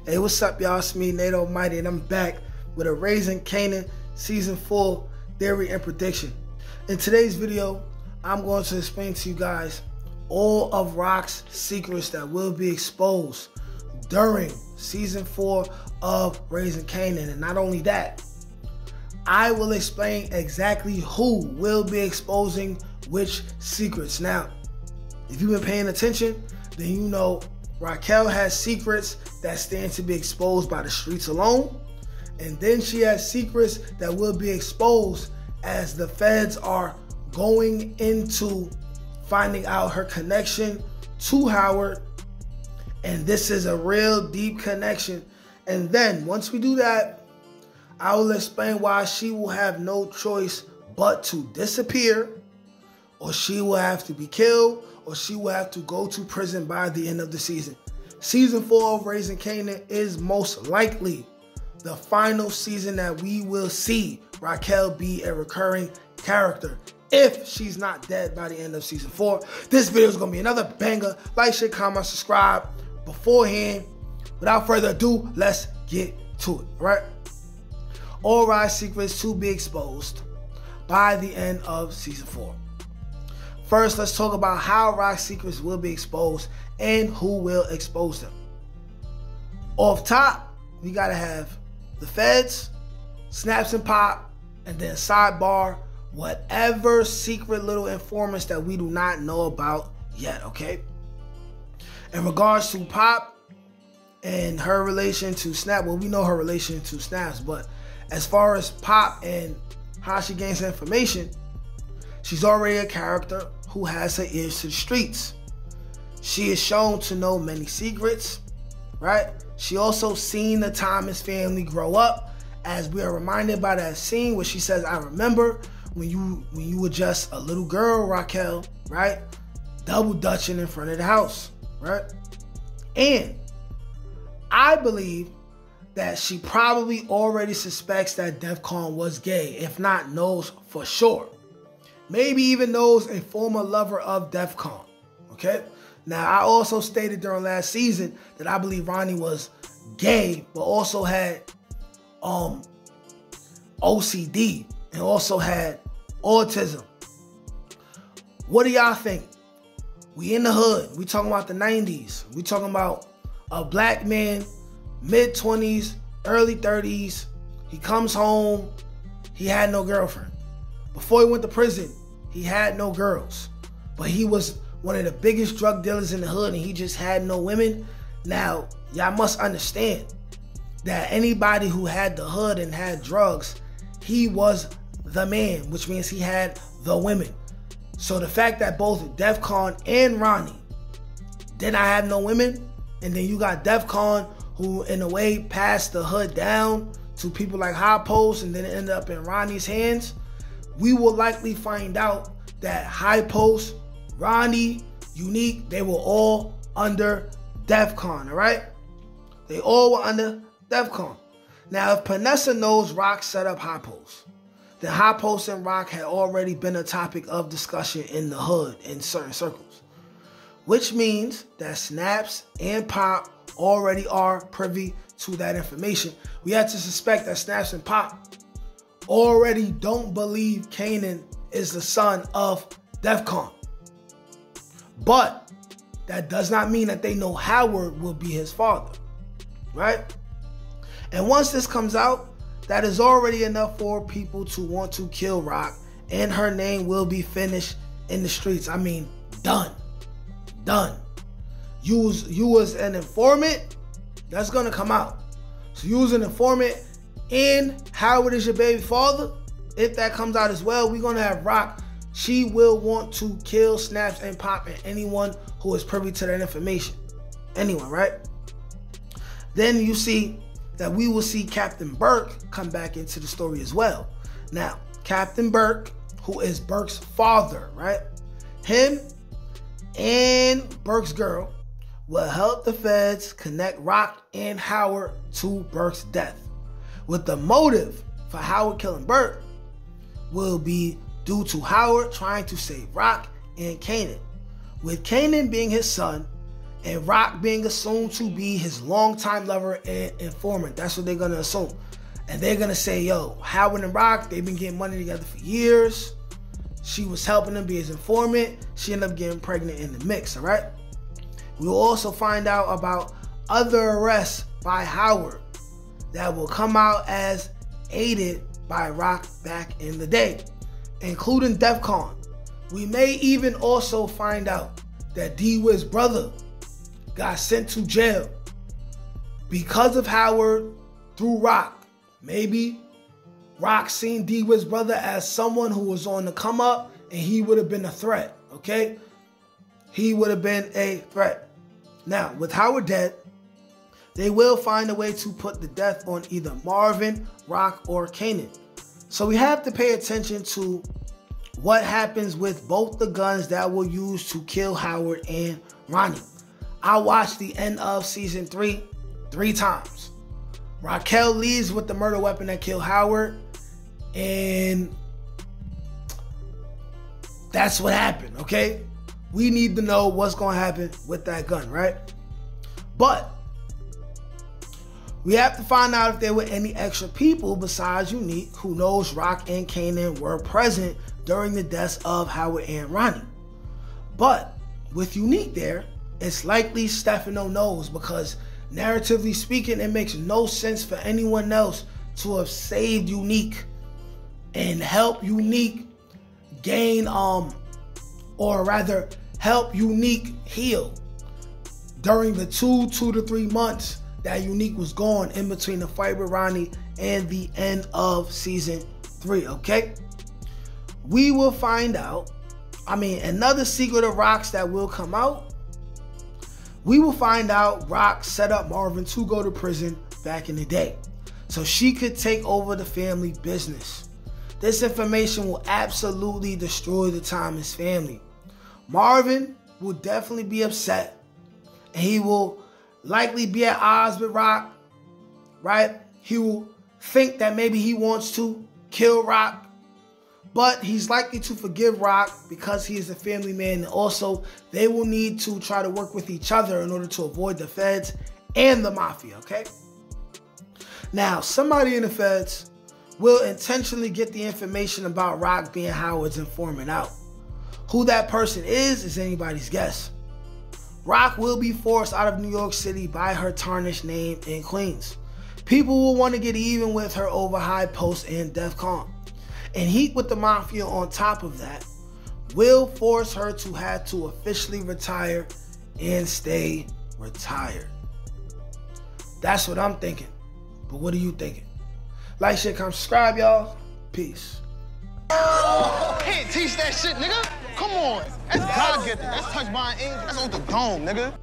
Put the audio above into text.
Hey, what's up, y'all? It's me, Nate Almighty, and I'm back with a Raising Kanan Season 4 theory and prediction. In today's video, I'm going to explain to you guys all of Rock's secrets that will be exposed during Season 4 of Raising Kanan. And not only that, I will explain exactly who will be exposing which secrets. Now, if you've been paying attention, then you know Raquel has secrets that stand to be exposed by the streets alone. And then she has secrets that will be exposed as the feds are going into finding out her connection to Howard. And this is a real deep connection. And then once we do that, I will explain why she will have no choice but to disappear, or she will have to be killed, or she will have to go to prison by the end of the season. Season 4 of Raising Kanan is most likely the final season that we will see Raquel be a recurring character, if she's not dead by the end of Season 4. This video is going to be another banger. Like, share, comment, subscribe. Beforehand, without further ado, let's get to it, all right? All Rock's secrets to be exposed by the end of Season 4. First, let's talk about how Rock's secrets will be exposed and who will expose them. Off top, we gotta have the feds, Snaps and Pop, and then sidebar, whatever secret little informants that we do not know about yet, okay? In regards to Pop and her relation to Snap, well, we know her relation to Snaps, but as far as Pop and how she gains information, she's already a character who has her ears to the streets. She is shown to know many secrets, right? She also seen the Thomas family grow up, as we are reminded by that scene where she says, I remember when you were just a little girl, Raquel, right? Double dutching in front of the house, right? And I believe that she probably already suspects that Defcon was gay, if not knows for sure. Maybe even knows a former lover of Defcon, okay? Now, I also stated during last season that I believe Ronnie was gay, but also had OCD and also had autism. What do y'all think? We in the hood. We talking about the 90s. We talking about a black man, mid-20s, early 30s. He comes home. He had no girlfriend. Before he went to prison, he had no girls. But he was one of the biggest drug dealers in the hood, and he just had no women. Now, y'all must understand that anybody who had the hood and had drugs, he was the man, which means he had the women. So the fact that both Defcon and Ronnie did not have no women, and then you got Defcon, who in a way passed the hood down to people like High Post, and then it ended up in Ronnie's hands, we will likely find out that High Post, Ronnie, Unique, they were all under Defcon, all right? They all were under Defcon. Now, if Panessa knows Rock set up High Post, then High Post and Rock had already been a topic of discussion in the hood in certain circles, which means that Snaps and Pop already are privy to that information. We have to suspect that Snaps and Pop already don't believe Kanan is the son of Defcon. But that does not mean that they know Howard will be his father, right? And once this comes out, that is already enough for people to want to kill Rock, and her name will be finished in the streets. I mean, done. Done. You was an informant, that's gonna come out. So you was an informant, and Howard is your baby father. If that comes out as well, we're gonna have Rock. She will want to kill Snaps and Pop and anyone who is privy to that information. Anyone, right? Then you see that we will see Captain Burke come back into the story as well. Now, Captain Burke, who is Burke's father, right? Him and Burke's girl will help the feds connect Rock and Howard to Burke's death, with the motive for Howard killing Burke will be due to Howard trying to save Rock and Kanan, with Kanan being his son and Rock being assumed to be his longtime lover and informant. That's what they're going to assume. And they're going to say, yo, Howard and Rock, they've been getting money together for years. She was helping him be his informant. She ended up getting pregnant in the mix, all right? We'll also find out about other arrests by Howard that will come out as aided by Rock back in the day, including Defcon. We may even also find out that D-Wiz's brother got sent to jail because of Howard through Rock. Maybe Rock seen D-Wiz's brother as someone who was on the come up, and he would have been a threat, okay? He would have been a threat. Now, with Howard dead, they will find a way to put the death on either Marvin, Rock, or Kanan. So we have to pay attention to what happens with both the guns that were used to kill Howard and Ronnie. I watched the end of season 3 times. Raquel leaves with the murder weapon that killed Howard, and that's what happened, okay? We need to know what's going to happen with that gun, right? But we have to find out if there were any extra people besides Unique who knows Rock and Kanan were present during the deaths of Howard and Ronnie. But with Unique there, it's likely Stefano knows, because narratively speaking, it makes no sense for anyone else to have saved Unique and help Unique gain, or rather help Unique heal during the 2 to 3 months that Unique was gone in between the fight with Ronnie and the end of season 3, okay? We will find out, another secret of Rock's that will come out. We will find out Rock set up Marvin to go to prison back in the day so she could take over the family business. This information will absolutely destroy the Thomas family. Marvin will definitely be upset, and he will likely be at odds with Rock, right? He will think that maybe he wants to kill Rock, but he's likely to forgive Rock because he is a family man. And also, they will need to try to work with each other in order to avoid the feds and the mafia, okay? Now, somebody in the feds will intentionally get the information about Rock being Howard's informant out. Who that person is anybody's guess. Rock will be forced out of New York City by her tarnished name in Queens. People will want to get even with her over high post and Defcon. And heat with the mafia on top of that will force her to have to officially retire and stay retired. That's what I'm thinking. But what are you thinking? Like, share, comment, subscribe, y'all. Peace. Can't teach that shit, nigga. Come on. That's God-gifted. That's touched by an angel. That's on the dome, nigga.